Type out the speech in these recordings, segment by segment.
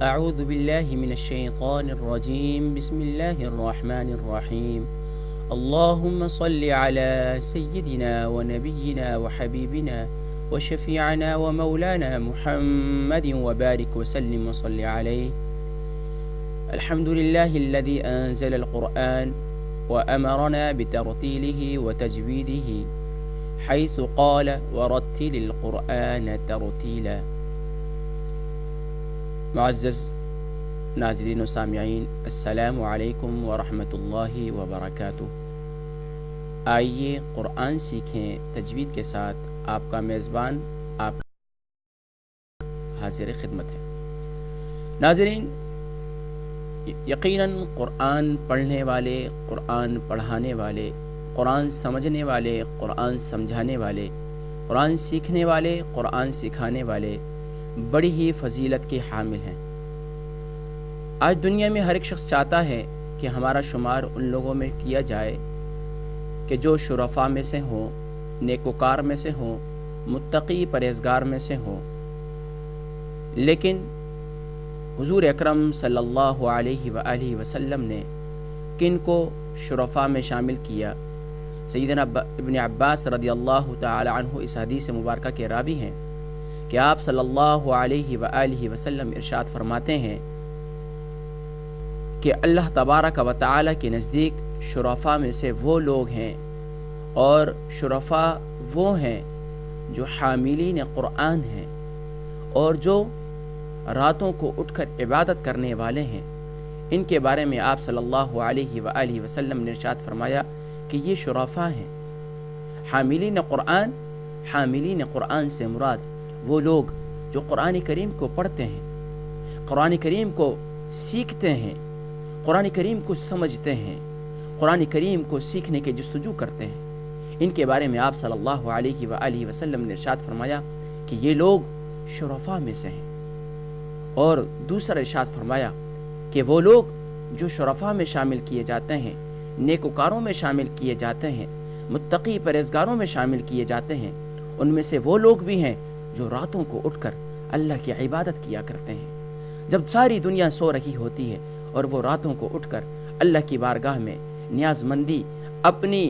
اعوذ باللہ من الشیطان الرجیم بسم اللہ الرحمن الرحیم اللہم صل علی سیدنا و نبینا و حبیبنا و شفیعنا و مولانا محمد و بارک وسلم وصل علیہ. الحمد للہ الذی انزل القرآن وأمرنا بترتيله وتجويده حيث قال ورتل القرآن ترتيلا. معزز ناظرین و سامعین، السلام علیکم ورحمۃ اللہ وبرکاتہ. آئیے قرآن سیکھیں تجوید کے ساتھ. آپ کا میزبان آپ حاضر خدمت ہے. ناظرین، یقیناً قرآن پڑھنے والے، قرآن پڑھانے والے، قرآن سمجھنے والے، قرآن سمجھانے والے، قرآن سیکھنے والے، قرآن سکھانے والے بڑی ہی فضیلت کے حامل ہیں. آج دنیا میں ہر ایک شخص چاہتا ہے کہ ہمارا شمار ان لوگوں میں کیا جائے کہ جو شرفاء میں سے ہوں، نیکوکار میں سے ہوں، متقی پرہیزگار میں سے ہوں. لیکن حضور اکرم صلی اللہ علیہ وآلہ وسلم نے کن کو شرفاء میں شامل کیا؟ سیدنا ابن عباس رضی اللہ تعالی عنہ اس حدیث مبارکہ کے راوی ہیں کہ آپ صلی اللہ علیہ وآلہ وسلم ارشاد فرماتے ہیں کہ اللہ تبارک و تعالی کے نزدیک شرفاء میں سے وہ لوگ ہیں، اور شرفاء وہ ہیں جو حاملین قرآن ہیں اور جو راتوں کو اٹھ کر عبادت کرنے والے ہیں. ان کے بارے میں آپ صلی اللہ علیہ وآلہ وسلم نے ارشاد فرمایا کہ یہ شرفاء ہیں. حاملین قرآن، حاملین قرآن سے مراد وہ لوگ جو قرآن کریم کو پڑھتے ہیں، قرآن کریم کو سیکھتے ہیں، قرآن کریم کو سمجھتے ہیں، قرآن کریم کو سیکھنے کے جستجو کرتے ہیں. ان کے بارے میں آپ صلی اللہ علیہ وآلہ وسلم نے ارشاد فرمایا کہ یہ لوگ شرفاء میں سے ہیں. اور دوسرا ارشاد فرمایا کہ وہ لوگ جو شرفاء میں شامل کیے جاتے ہیں، نیکوکاروں میں شامل کیے جاتے ہیں، متقی پرہیزگاروں میں شامل کیے جاتے ہیں، ان میں سے وہ لوگ بھی ہیں جو راتوں کو اٹھ کر اللہ کی عبادت کیا کرتے ہیں. جب ساری دنیا سو رہی ہوتی ہے اور وہ راتوں کو اٹھ کر اللہ کی بارگاہ میں نیاز مندی اپنی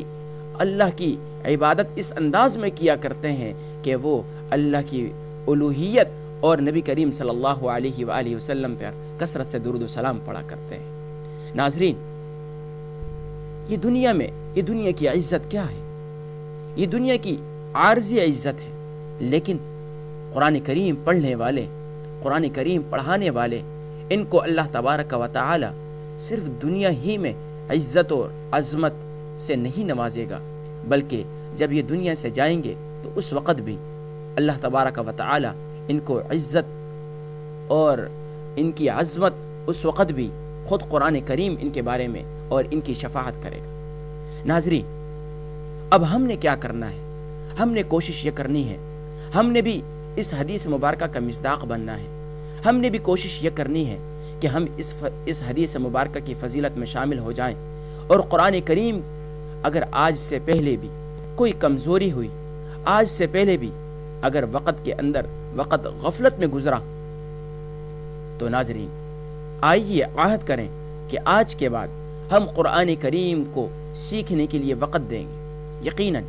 اللہ کی عبادت اس انداز میں کیا کرتے ہیں کہ وہ اللہ کی الوہیت اور نبی کریم صلی اللہ علیہ وآلہ وسلم پر کثرت سے درود و سلام پڑھا کرتے ہیں. ناظرین، یہ دنیا میں، یہ دنیا کی عزت کیا ہے؟ یہ دنیا کی عارضی عزت ہے. لیکن قرآن کریم پڑھنے والے، قرآن کریم پڑھانے والے، ان کو اللہ تبارک و تعالی صرف دنیا ہی میں عزت اور عظمت سے نہیں نوازے گا، بلکہ جب یہ دنیا سے جائیں گے تو اس وقت بھی اللہ تبارک و تعالی ان کو عزت اور ان کی عظمت اس وقت بھی خود قرآن کریم ان کے بارے میں اور ان کی شفاعت کرے گا. ناظرین، اب ہم نے کیا کرنا ہے؟ ہم نے کوشش یہ کرنی ہے، ہم نے بھی اس حدیث مبارکہ کا مصداق بننا ہے. ہم نے بھی کوشش یہ کرنی ہے کہ ہم اس حدیث مبارکہ کی فضیلت میں شامل ہو جائیں. اور قرآن کریم اگر آج سے پہلے بھی کوئی کمزوری ہوئی، آج سے پہلے بھی اگر وقت کے اندر وقت غفلت میں گزرا، تو ناظرین آئیے عہد کریں کہ آج کے بعد ہم قرآن کریم کو سیکھنے کے لیے وقت دیں گے. یقیناً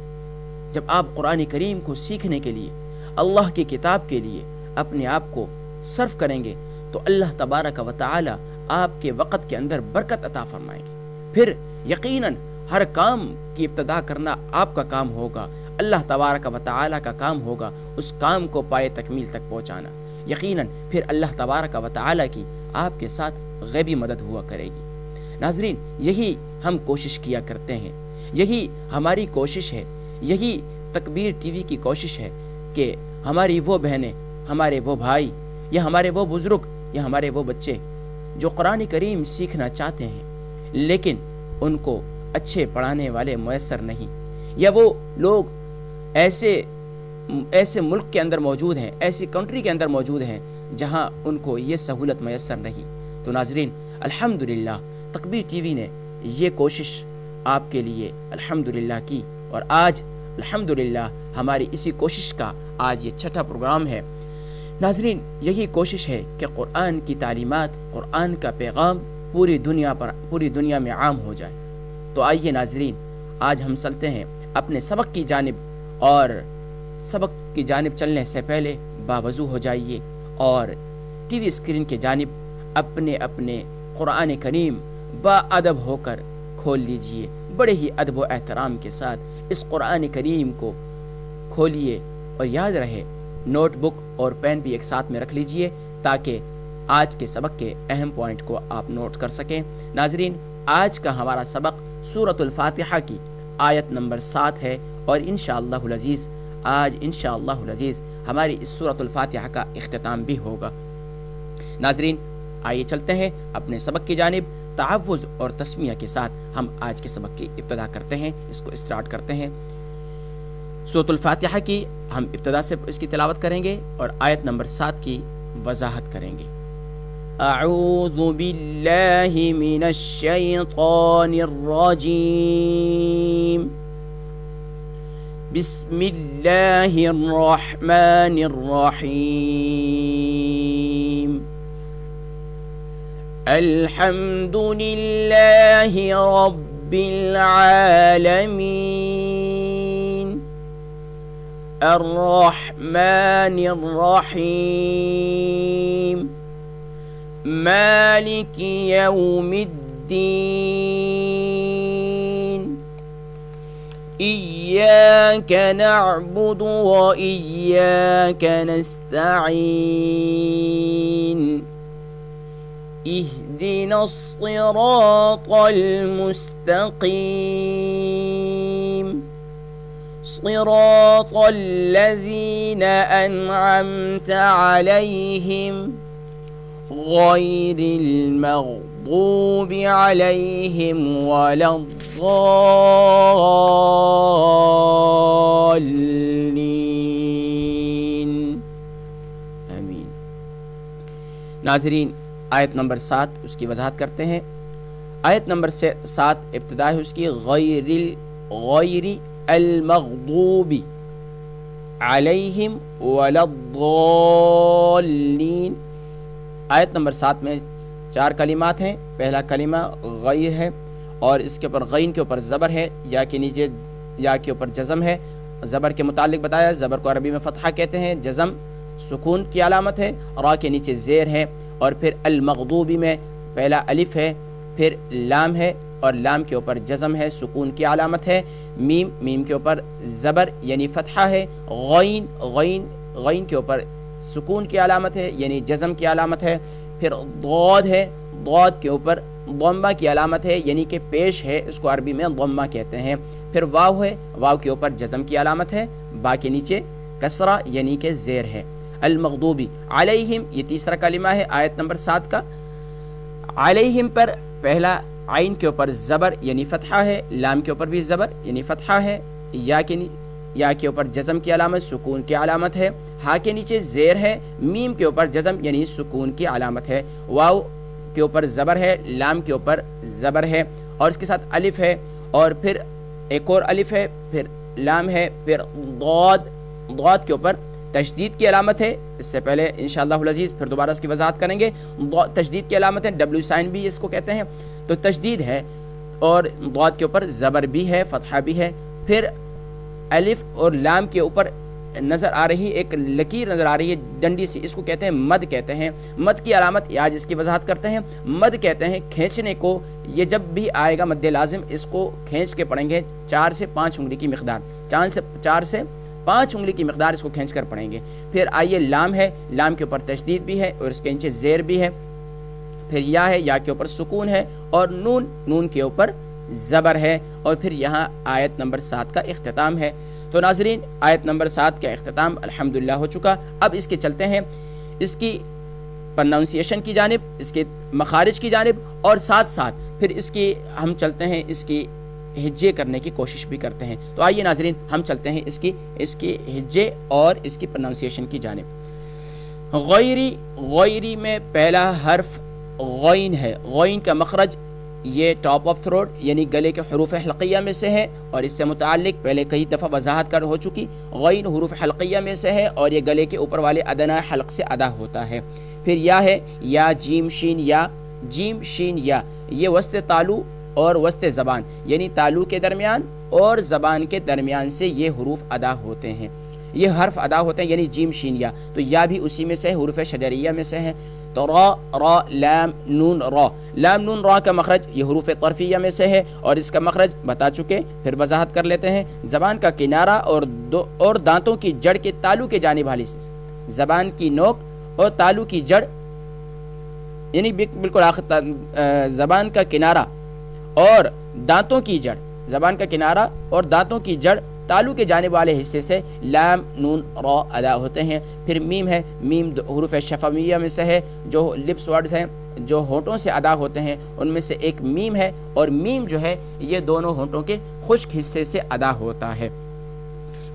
جب آپ قرآن کریم کو سیکھنے کے لیے، اللہ کی کتاب کے لیے اپنے آپ کو صرف کریں گے تو اللہ تبارک و تعالی آپ کے وقت کے اندر برکت عطا فرمائیں گے. پھر یقیناً ہر کام کی ابتدا کرنا آپ کا کام ہوگا، اللہ تبارک و تعالی کا کام ہوگا اس کام کو پائے تکمیل تک پہنچانا. یقیناً پھر اللہ تبارک و تعالی کی آپ کے ساتھ غیبی مدد ہوا کرے گی. ناظرین، یہی ہم کوشش کیا کرتے ہیں، یہی ہماری کوشش ہے، یہی تکبیر ٹی وی کی کوشش ہے کہ ہماری وہ بہنیں، ہمارے وہ بھائی، یا ہمارے وہ بزرگ، یا ہمارے وہ بچے جو قرآن کریم سیکھنا چاہتے ہیں لیکن ان کو اچھے پڑھانے والے میسر نہیں، یا وہ لوگ ایسے ملک کے اندر موجود ہیں، ایسی کنٹری کے اندر موجود ہیں جہاں ان کو یہ سہولت میسر نہیں. تو ناظرین، الحمدللہ تکبیر ٹی وی نے یہ کوشش آپ کے لیے الحمدللہ کی، اور آج الحمدللہ ہماری اسی کوشش کا آج یہ چھٹا پروگرام ہے ناظرین یہی کوشش ہے کہ قرآن کی تعلیمات، قرآن کا پیغام پوری دنیا میں عام ہو جائے۔ تو آئیے ناظرین آج ہم چلتے ہیں اپنے سبق کی جانب، اور سبق کی جانب چلنے سے پہلے باوضو ہو جائیے اور ٹی وی اسکرین کے جانب اپنے قرآن کریم با ادب ہو کر کھول لیجئے۔ بڑے ہی ادب و احترام کے ساتھ اس قرآن کریم کو کھولیے، اور یاد رہے نوٹ بک اور پین بھی ایک ساتھ میں رکھ لیجئے تاکہ آج کے سبق کے اہم پوائنٹ کو آپ نوٹ کر سکیں۔ ناظرین آج کا ہمارا سبق سورۃ الفاتحہ کی آیت نمبر 7 ہے، اور انشاءاللہ العزیز آج انشاءاللہ العزیز ہماری اس سورۃ الفاتحہ کا اختتام بھی ہوگا۔ ناظرین آئیے چلتے ہیں اپنے سبق کی جانب۔ تعوذ اور تسمیہ کے ساتھ ہم آج کے سبق کی ابتدا کرتے ہیں، اس کو اسٹارٹ کرتے ہیں۔ سورۃ الفاتحہ کی ہم ابتدا سے اس کی تلاوت کریں گے اور آیت نمبر 7 کی وضاحت کریں گے۔ اعوذ باللہ من الشیطان الرجیم، بسم اللہ الرحمن الرحیم، الحمد للہ رب العالمین، الرحمن الرحیم، مالک یوم الدین، إياك نعبد وإياك نستعين، اهدنا الصراط المستقيم، صراط الذين أنعمت عليهم غير المغضوب عليهم ولا الضالين، آمین۔ ناظرین آیت نمبر 7 اس کی وضاحت کرتے ہیں۔ آیت نمبر 7 ابتدا ہے اس کی غیر المغضوب علیہم ولا الضالین۔ آیت نمبر 7 میں 4 کلمات ہیں۔ پہلا کلمہ غیر ہے، اور اس کے اوپر غین کے اوپر زبر ہے، یا کے نیچے یا کے اوپر جزم ہے۔ زبر کے متعلق بتایا، زبر کو عربی میں فتحہ کہتے ہیں، جزم سکون کی علامت ہے، را کے نیچے زیر ہے، اور پھر المغضوبی میں پہلا الف ہے، پھر لام ہے، اور لام کے اوپر جزم ہے، سکون کی علامت ہے۔ میم کے اوپر زبر یعنی فتحہ ہے، غین کے اوپر سکون کی علامت ہے یعنی جزم کی علامت ہے۔ پھر ضاد ہے، ضاد کے اوپر ضمہ کی علامت ہے یعنی کہ پیش ہے، اس کو عربی میں ضمہ کہتے ہیں۔ پھر واو ہے، واو کے اوپر جزم کی علامت ہے، با کے نیچے کسرہ یعنی کہ زیر ہے۔ المغضوبی علیہم یہ تیسرا کلمہ ہے آیت نمبر 7 کا۔ علیہم پر پہلا عین کے اوپر زبر یعنی فتحہ ہے، لام کے اوپر بھی زبر یعنی فتحہ ہے، یا کے اوپر جزم کی علامت سکون کی علامت ہے، ہا کے نیچے زیر ہے، میم کے اوپر جزم یعنی سکون کی علامت ہے، واو کے اوپر زبر ہے، لام کے اوپر زبر ہے، اور اس کے ساتھ الف ہے، اور پھر ایک اور الف ہے، پھر لام ہے، پھر ضاد کے اوپر تشدید کی علامت ہے۔ اس سے پہلے انشاءاللہ العزیز پھر دوبارہ اس کی وضاحت کریں گے۔ تشدید کی علامت ہے، ڈبلیو سائن بھی اس کو کہتے ہیں، تو تشدید ہے، اور ضاد کے اوپر زبر بھی ہے، فتحہ بھی ہے۔ پھر الف اور لام کے اوپر نظر آ رہی ایک لکیر نظر آ رہی ہے ڈنڈی سی، اس کو کہتے ہیں مد کہتے ہیں۔ مد کی علامت آج اس کی وضاحت کرتے ہیں۔ مد کہتے ہیں کھینچنے کو، یہ جب بھی آئے گا مد لازم اس کو کھینچ کے پڑھیں گے، 4 سے 5 انگلی کی مقدار، 4 سے 5 انگلی کی مقدار اس کو کھینچ کر پڑھیں گے۔ پھر آئیے لام ہے، لام کے اوپر تشدید بھی ہے اور اس کے نیچے زیر بھی ہے۔ پھر یا ہے، یا کے اوپر سکون ہے، اور نون کے اوپر زبر ہے، اور پھر یہاں آیت نمبر 7 کا اختتام ہے۔ تو ناظرین آیت نمبر 7 کا اختتام الحمدللہ ہو چکا۔ اب اس کے چلتے ہیں اس کی پروننسیشن کی جانب، اس کے مخارج کی جانب، اور ساتھ ساتھ پھر اس کی ہم چلتے ہیں اس کی ہجے کرنے کی کوشش بھی کرتے ہیں۔ تو آئیے ناظرین ہم چلتے ہیں اس کی ہجے اور اس کی پروننسیشن کی جانب۔ غیری میں پہلا حرف غین ہے، غین کا مخرج یہ ٹاپ آف تھروٹ یعنی گلے کے حروف حلقیہ میں سے ہے، اور اس سے متعلق پہلے کئی دفعہ وضاحت کر ہو چکی. غین حروف حلقیہ میں سے ہے اور یہ گلے کے اوپر والے ادنی حلق سے ادا ہوتا ہے. پھر یا ہے یا جیم شین یا، جیم شین یا، یہ وسط تالو اور وسط زبان یعنی تالو کے درمیان اور زبان کے درمیان سے یہ حروف ادا ہوتے ہیں، یہ حرف ادا ہوتے ہیں، یعنی جیم شین یا. تو یا بھی اسی میں سے حروف شجریہ میں سے ہے. تو را را لام نون را، لام نون را کا مخرج یہ حروف طرفیہ میں سے ہے اور اس کا مخرج بتا چکے، پھر وضاحت کر لیتے ہیں. زبان کا کنارہ اور دانتوں کی جڑ کے تالو کے جانب والی سے، زبان کی نوک اور تالو کی جڑ یعنی بالکل آخر، زبان کا کنارہ اور دانتوں کی جڑ، زبان کا کنارہ اور دانتوں کی جڑ تالو کے جانب والے حصے سے لام نون را ادا ہوتے ہیں. پھر میم ہے، میم حروف شفویہ میں سے ہے، جو لپس ورڈز ہیں جو ہونٹوں سے ادا ہوتے ہیں ان میں سے ایک میم ہے، اور میم جو ہے یہ دونوں ہونٹوں کے خشک حصے سے ادا ہوتا ہے.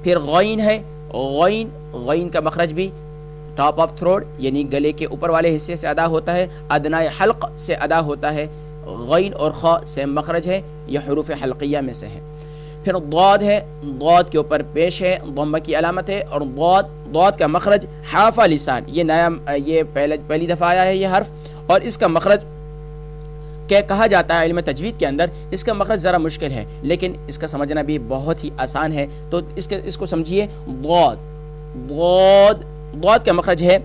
پھر غین ہے، غین، غین کا مخرج بھی ٹاپ آف تھروٹ یعنی گلے کے اوپر والے حصے سے ادا ہوتا ہے، ادنی حلق سے ادا ہوتا ہے. غین اور خا سے مخرج ہے، یہ حروف حلقیہ میں سے ہے. پھر ضاد ہے، ضاد کے اوپر پیش ہے، ضمہ کی علامت ہے، اور ضاد کا مخرج حافہ لسان، یہ نیا، یہ پہلی دفعہ آیا ہے یہ حرف، اور اس کا مخرج کہا جاتا ہے علم تجوید کے اندر اس کا مخرج ذرا مشکل ہے لیکن اس کا سمجھنا بھی بہت ہی آسان ہے. تو اس کو سمجھیے، ضاد، ضاد، ضاد کا مخرج ہے،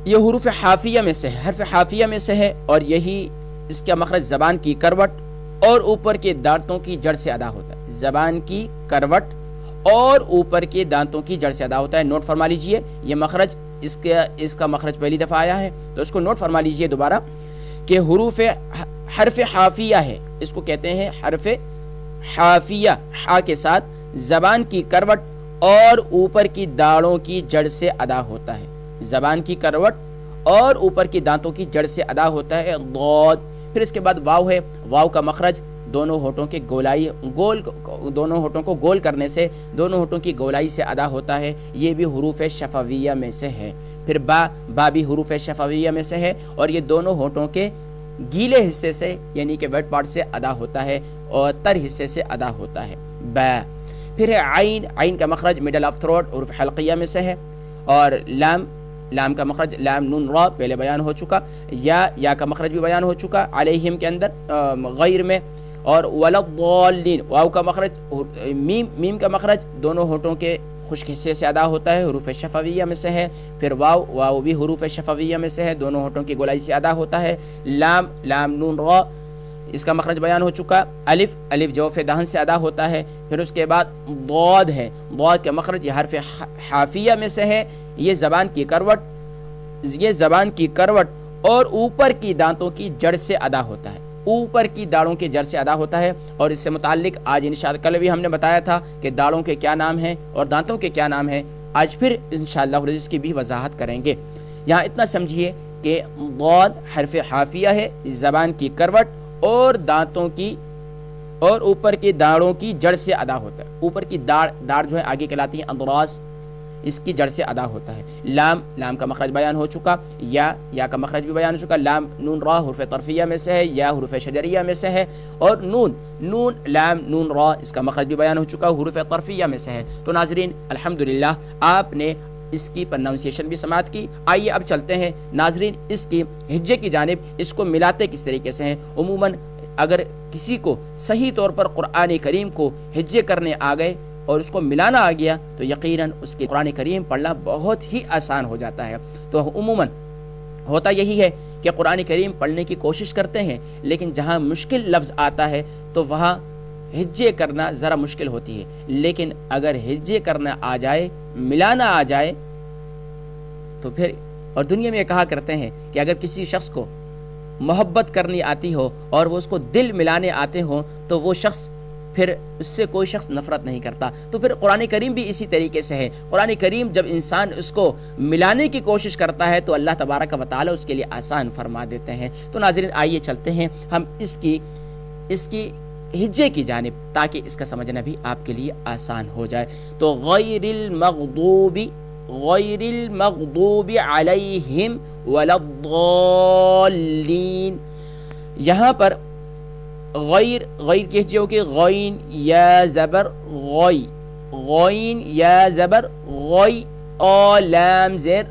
یہ حروف حافیہ میں سے ہے، حرف حافیہ میں سے ہے، اور یہی اس کا مخرج زبان کی کروٹ اور اوپر کے دانتوں کی جڑ سے ادا ہوتا ہے. زبان کی کروٹ اور اوپر کے دانتوں کی جڑ سے ادا ہوتا ہے. نوٹ فرما لیجئے یہ مخرج، اس کا مخرج پہلی دفعہ آیا ہے تو اس کو نوٹ فرما لیجئے دوبارہ کہ حرف حافیہ ہے، اس کو کہتے ہیں حرف حافیہ، حا کے ساتھ زبان کی کروٹ اور اوپر کی داڑوں کی جڑ سے ادا ہوتا ہے. زبان کی کروٹ اور اوپر کی دانتوں کی جڑ سے ادا ہوتا ہے ضاد. پھر اس کے بعد واو ہے، واو کا مخرج دونوں ہونٹوں کے گولائی، دونوں ہونٹوں کو گول کرنے سے دونوں ہونٹوں کی گولائی سے ادا ہوتا ہے، یہ بھی حروف شفویہ میں سے ہے. پھر با بھی حروف شفویہ میں سے ہے اور یہ دونوں ہونٹوں کے گیلے حصے سے یعنی کہ ویٹ پارٹ سے ادا ہوتا ہے اور تر حصے سے ادا ہوتا ہے با. پھر ہے عین، عین کا مخرج مڈل آف تھروٹ حروف حلقیہ میں سے ہے. اور لام، لام کا مخرج لام نون را پہلے بیان ہو چکا. یا کا مخرج بھی بیان ہو چکا علیہم کے اندر غیر میں. اور ولضالین، واو کا مخرج میم کا مخرج دونوں ہونٹوں کے خشک حصے سے ادا ہوتا ہے، حروف شفویہ میں سے ہے. پھر واو بھی حروف شفویہ میں سے ہے، دونوں ہونٹوں کی گولائی سے ادا ہوتا ہے. لام نون را اس کا مخرج بیان ہو چکا. الف جوف دہن سے ادا ہوتا ہے. پھر اس کے بعد ضاد ہے، ضاد کا مخرج یہ حرف حافیہ میں سے ہے، یہ زبان کی کروٹ اور اوپر کی دانتوں کی جڑ سے ادا ہوتا ہے، اوپر کی داڑوں کے جڑ سے ادا ہوتا ہے. اور اس سے متعلق آج انشاءاللہ، کل بھی ہم نے بتایا تھا کہ داڑوں کے کیا نام ہیں اور دانتوں کے کیا نام ہیں، آج پھر انشاءاللہ اس کی بھی وضاحت کریں گے. یہاں اتنا سمجھیے کہ ضاد حرف حافیہ ہے، زبان کی کروٹ اور دانتوں کی اور اوپر کی داڑوں کی جڑ سے ادا ہوتا ہے. اوپر کی داڑ جو ہے آگے کہلاتی ہیں اندراس، اس کی جڑ سے ادا ہوتا ہے. لام کا مخرج بیان ہو چکا. یا کا مخرج بھی بیان ہو چکا. لام نون را حروف طرفیہ میں سے ہے، یا حروف شجریہ میں سے ہے. اور نون لام نون را اس کا مخرج بھی بیان ہو چکا، حروف طرفیہ میں سے ہے. تو ناظرین الحمدللہ آپ نے اس کی پرناؤنسیشن بھی سماعت کی. آئیے اب چلتے ہیں ناظرین اس کی ہجے کی جانب، اس کو ملاتے کس طریقے سے ہیں. عموماً اگر کسی کو صحیح طور پر قرآن کریم کو ہجے کرنے آ گئے اور اس کو ملانا آ گیا تو یقیناً اس کی قرآن کریم پڑھنا بہت ہی آسان ہو جاتا ہے. تو عموماً ہوتا یہی ہے کہ قرآن کریم پڑھنے کی کوشش کرتے ہیں لیکن جہاں مشکل لفظ آتا ہے تو وہاں ہجے کرنا ذرا مشکل ہوتی ہے. لیکن اگر ہجے کرنا آ جائے، ملانا آ جائے تو پھر، اور دنیا میں یہ کہا کرتے ہیں کہ اگر کسی شخص کو محبت کرنی آتی ہو اور وہ اس کو دل ملانے آتے ہوں تو وہ شخص پھر اس سے کوئی شخص نفرت نہیں کرتا. تو پھر قرآن کریم بھی اسی طریقے سے ہے. قرآن کریم جب انسان اس کو ملانے کی کوشش کرتا ہے تو اللہ تبارک و تعالی اس کے لیے آسان فرما دیتے ہیں. تو ناظرین آئیے چلتے ہیں ہم اس کی ہجے کی جانب تاکہ اس کا سمجھنا بھی آپ کے لیے آسان ہو جائے. تو غیر المغضوب علیہم ولا الضالین، یہاں پر غیر غیر کی ہجے ہوگی غین یا زبر غی، غین یا زبر غی، او لام زیر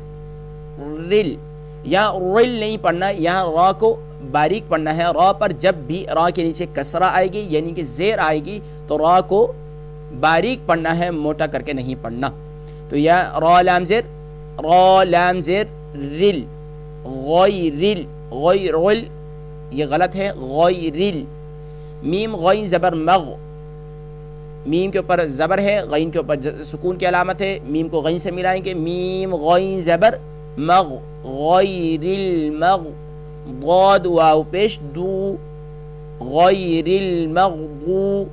رل، یہاں رل نہیں پڑھنا، یہاں را کو باریک پڑھنا ہے. را پر جب بھی را کے نیچے کسرہ آئے گی یعنی کہ زیر آئے گی تو را کو باریک پڑھنا ہے، موٹا کر کے نہیں پڑھنا. تو یا را لام زیر رل، غیرل، غیرل یہ غلط ہے، غیرل. میم غین زبر مغ، میم کے اوپر زبر ہے، غین کے اوپر سکون کی علامت ہے، میم کو غین سے ملائیں گے، میم غین زبر مغ، غیر المغ، ضاد واو پیش دو، غیر المغضوب،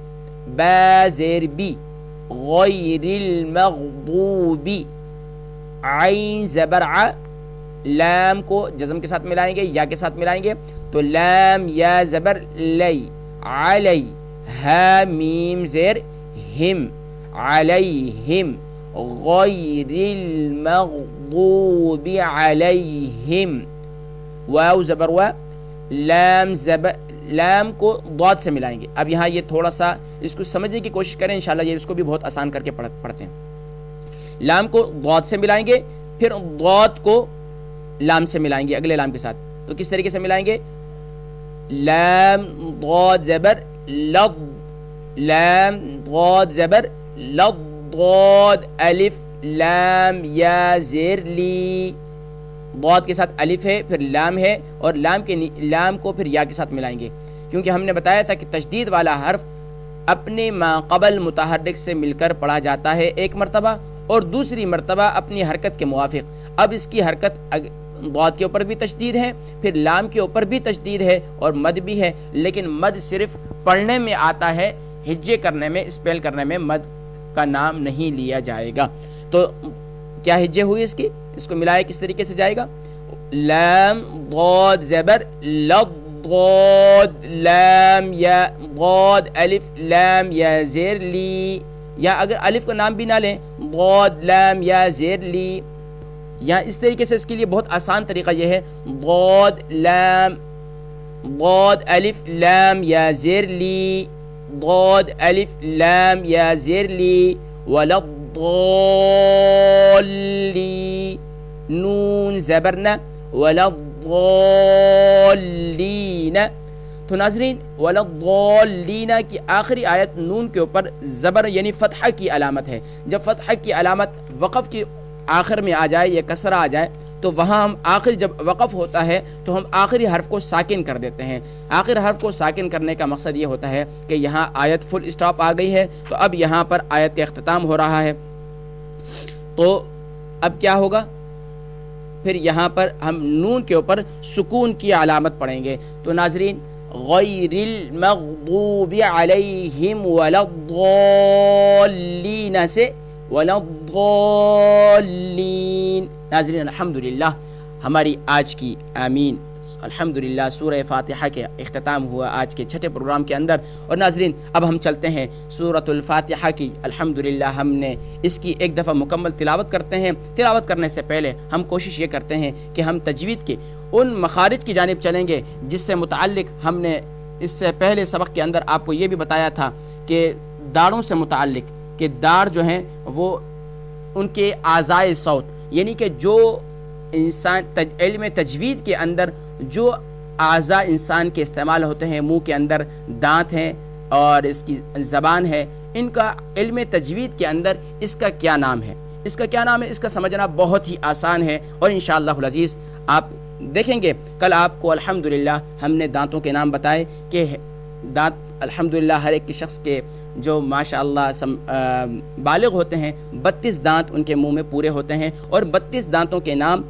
با زیر بی، غیر المغضوب، عین زبر ع، لام کو جزم کے ساتھ ملائیں گے، یا کے ساتھ ملائیں گے تو لام یا زبر لی، علی، ہا میم زیر ہم، علیہم، غیر المغضوب علیہم، واو زبر و، لام زبر، لام کو ضاد سے ملائیں گے. اب یہاں یہ تھوڑا سا اس کو سمجھنے کی کوشش کریں، انشاءاللہ یہ اس کو بھی بہت آسان کر کے پڑھتے ہیں. لام کو ضاد سے ملائیں گے، پھر ضاد کو لام سے ملائیں گے اگلے لام کے ساتھ. تو کس طریقے سے ملائیں گے؟ لام ضاد زبر لض، لام ضاد زبر لض، ضاد الف لام یا زیر لی، ضاد کے ساتھ الف ہے پھر لام ہے اور لام کو پھر یا کے ساتھ ملائیں گے، کیونکہ ہم نے بتایا تھا کہ تشدید والا حرف اپنے ما قبل متحرک سے مل کر پڑھا جاتا ہے ایک مرتبہ اور دوسری مرتبہ اپنی حرکت کے موافق. اب اس کی حرکت ضاد کے اوپر بھی تشدید ہے، پھر لام کے اوپر بھی تشدید ہے اور مد بھی ہے، لیکن مد صرف پڑھنے میں آتا ہے، ہجے کرنے میں، اسپیل کرنے میں مد کا نام نہیں لیا جائے گا. تو کیا ہجے ہوئی اس کی؟ اس کو ملائے کس طریقے سے جائے گا؟ لام ضاد زبر لض، ضاد لام یا، ضاد الف لام یا زیر لی، یا اگر الف کا نام بھی نہ لیں ضاد لام یا زیر لی، یا اس طریقے سے اس کے لیے بہت آسان طریقہ یہ ہے، ضاد لام، ضاد الف لام یا زیر لی، ضاد الف لام یا زیر لی، ولا الضالین، نون زبرنا، ولا الضالین. تو ناظرین ولا الضالین کی آخری آیت نون کے اوپر زبر یعنی فتحہ کی علامت ہے. جب فتحہ کی علامت وقف کی آخر میں آ جائے یا کسرہ آ جائے تو وہاں ہم آخر جب وقف ہوتا ہے تو ہم آخری حرف کو ساکن کر دیتے ہیں. آخر حرف کو ساکن کرنے کا مقصد یہ ہوتا ہے کہ یہاں آیت فل اسٹاپ آ گئی ہے تو اب یہاں پر آیت کا اختتام ہو رہا ہے. تو اب کیا ہوگا؟ پھر یہاں پر ہم نون کے اوپر سکون کی علامت پڑھیں گے. تو ناظرین غیر المغضوب علیہم ولا الضالین سے ولا الضالین. ناظرین الحمدللہ ہماری آج کی آمین الحمدللہ سورہ فاتحہ کے اختتام ہوا آج کے چھٹے پروگرام کے اندر. اور ناظرین اب ہم چلتے ہیں سورۃ الفاتحہ کی. الحمدللہ ہم نے اس کی ایک دفعہ مکمل تلاوت کرتے ہیں. تلاوت کرنے سے پہلے ہم کوشش یہ کرتے ہیں کہ ہم تجوید کے ان مخارج کی جانب چلیں گے جس سے متعلق ہم نے اس سے پہلے سبق کے اندر آپ کو یہ بھی بتایا تھا کہ داڑوں سے متعلق کہ داڑ جو ہیں وہ ان کے اعضائے صوت، یعنی کہ جو انسان علم تجوید کے اندر جو اعضاء انسان کے استعمال ہوتے ہیں، منہ کے اندر دانت ہیں اور اس کی زبان ہے، ان کا علم تجوید کے اندر اس کا کیا نام ہے؟ اس کا کیا نام ہے؟ اس کا سمجھنا بہت ہی آسان ہے اور انشاءاللہ العزیز آپ دیکھیں گے کل آپ کو الحمدللہ ہم نے دانتوں کے نام بتائے کہ دانت الحمدللہ ہر ایک شخص کے جو ماشاءاللہ بالغ ہوتے ہیں 32 دانت ان کے منہ میں پورے ہوتے ہیں اور 32 دانتوں کے نام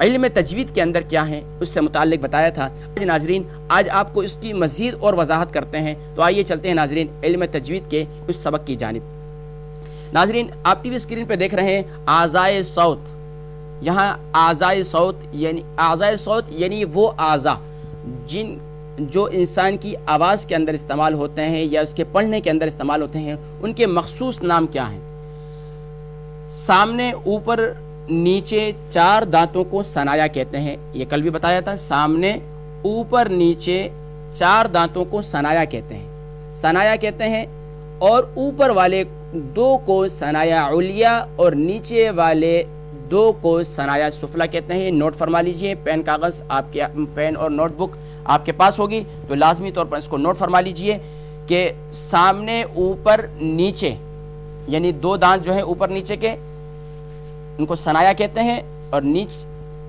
علم تجوید کے اندر کیا ہیں اس سے متعلق بتایا تھا. ناظرین آج آپ کو اس کی مزید اور وضاحت کرتے ہیں. تو آئیے چلتے ہیں ناظرین علم تجوید کے اس سبق کی جانب. ناظرین آپ ٹی وی اسکرین پہ دیکھ رہے ہیں اعضائے صوت. یہاں اعضائے صوت یعنی وہ اعضاء جو انسان کی آواز کے اندر استعمال ہوتے ہیں یا اس کے پڑھنے کے اندر استعمال ہوتے ہیں، ان کے مخصوص نام کیا ہیں؟ سامنے، اوپر، نیچے 4 دانتوں کو ثنایا کہتے ہیں. یہ کل بھی بتایا تھا. سامنے، اوپر، نیچے 4 دانتوں کو ثنایا کہتے ہیں، ثنایا کہتے ہیں، اور اوپر والے 2 کو ثنایا علیہ اور نیچے والے 2 کو ثنایا سفلی کہتے ہیں۔ نوٹ فرما لیجئے، پین کاغذ آپ کے پین اور نوٹ بک آپ کے پاس ہوگی تو لازمی طور پر اس کو نوٹ فرما لیجئے کہ سامنے اوپر نیچے یعنی 2 دانت جو ہیں اوپر نیچے کے ان کو ثنایا کہتے ہیں، اور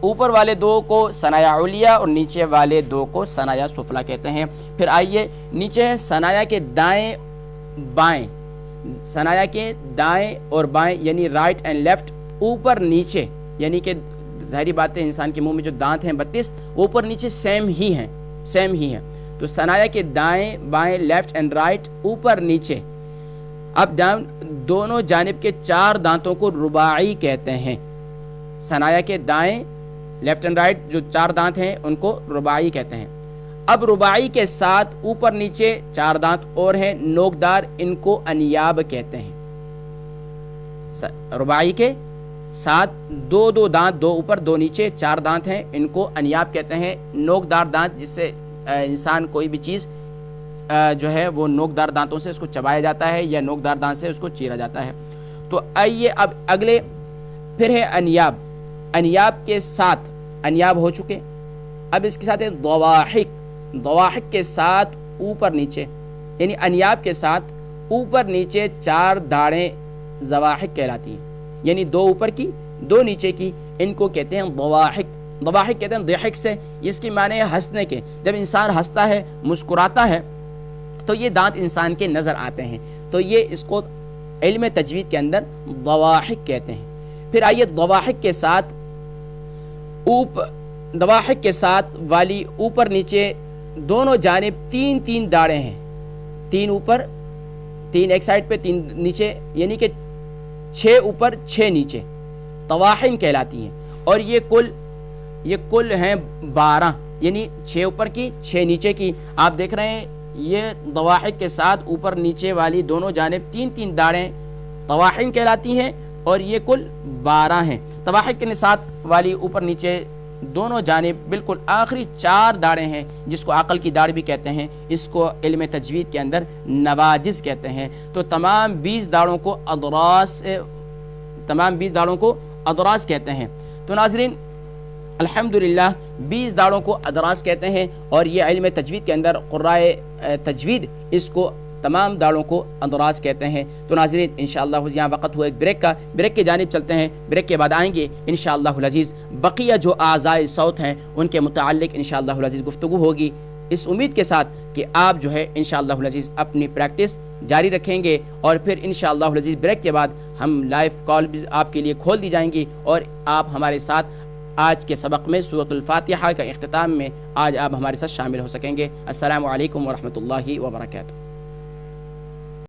اوپر والے 2 کو ثنایا علیہ اور نیچے والے 2 کو ثنایا سفلی کہتے ہیں۔ پھر آئیے نیچے ہے ثنایا کے دائیں بائیں، ثنایا کے دائیں اور بائیں یعنی رائٹ اینڈ لیفٹ، اوپر نیچے یعنی کہ ظاہری بات ہے انسان کے منہ میں جو دانت ہیں 32 وہ اوپر نیچے سیم ہی ہیں۔ تو ثنایا کے دائیں بائیں، لیفٹ اینڈ رائٹ، اوپر نیچے، اب ڈاؤن، دونوں جانب کے 4 دانتوں کو رباعی کہتے ہیں۔ ثنایا کے دائیں لیفٹ اینڈ رائٹ جو 4 دانت ہیں ان کو رباعی کہتے ہیں۔ اب رباعی کے ساتھ اوپر نیچے 4 دانت اور ہیں نوکدار، ان کو انیاب کہتے ہیں۔ رباعی کے ساتھ 2 دانت، 2 اوپر 2 نیچے 4 دانت ہیں، ان کو انیاب کہتے ہیں۔ نوکدار دانت جس سے انسان کوئی بھی چیز جو ہے وہ نوکدار دانتوں سے اس کو چبایا جاتا ہے یا نوکدار دانت سے اس کو چیرا جاتا ہے۔ تو آئیے اب اگلے پھر ہے انیاب۔ انیاب کے ساتھ، انیاب ہو چکے، اب اس کے ساتھ ہے ضواحک۔ ضواحک کے ساتھ اوپر نیچے یعنی انیاب کے ساتھ اوپر نیچے 4 داڑیں ضواحک کہلاتی ہیں، یعنی 2 اوپر کی 2 نیچے کی، ان کو کہتے ہیں ضواحک۔ ضواحک کہتے ہیں ضحک سے، اس کی معنی ہے ہنسنے کے۔ جب انسان ہنستا ہے، مسکراتا ہے تو یہ دانت انسان کے نظر آتے ہیں، تو یہ اس کو علم تجوید کے اندر ضواحک کہتے ہیں۔ پھر آئیے ضواحک کے ساتھ والی اوپر نیچے دونوں جانب 3 داڑیں ہیں، 3 اوپر 3 ایک سائڈ پہ 3 نیچے، یعنی کہ 6 اوپر 6 نیچے، طواحن کہلاتی ہیں۔ اور یہ کل ہیں 12، یعنی 6 اوپر کی 6 نیچے کی۔ آپ دیکھ رہے ہیں یہ ضواحک کے ساتھ اوپر نیچے والی دونوں جانب 3 داڑیں طواحن کہلاتی ہیں، اور یہ کل 12 ہیں۔ طواحن کے ساتھ والی اوپر نیچے دونوں جانب بالکل آخری 4 داڑیں ہیں، جس کو عقل کی داڑھ بھی کہتے ہیں، اس کو علم تجوید کے اندر نواجز کہتے ہیں۔ تو تمام 20 داڑوں کو ادراس کہتے ہیں۔ تو ناظرین الحمدللہ 20 داڑوں کو ادراس کہتے ہیں، اور یہ علم تجوید کے اندر قرائے تجوید اس کو تمام داڑوں کو ادراس کہتے ہیں۔ تو ناظرین انشاءاللہ یہاں وقت ہوا ایک بریک کی جانب چلتے ہیں۔ بریک کے بعد آئیں گے انشاءاللہ العزیز، بقیہ جو اعضائے صوت ہیں ان کے متعلق انشاءاللہ العزیز گفتگو ہوگی، اس امید کے ساتھ کہ آپ جو ہے انشاءاللہ العزیز اپنی پریکٹس جاری رکھیں گے، اور پھر انشاءاللہ العزیز بریک کے بعد ہم لائیو کال بھی آپ کے لیے کھول دی جائیں گی، اور آپ ہمارے ساتھ آج کے سبق میں سورۃ الفاتحہ کا اختتام میں آج آپ ہمارے ساتھ شامل ہو سکیں گے۔ السلام علیکم ورحمۃ اللہ وبرکاتہ۔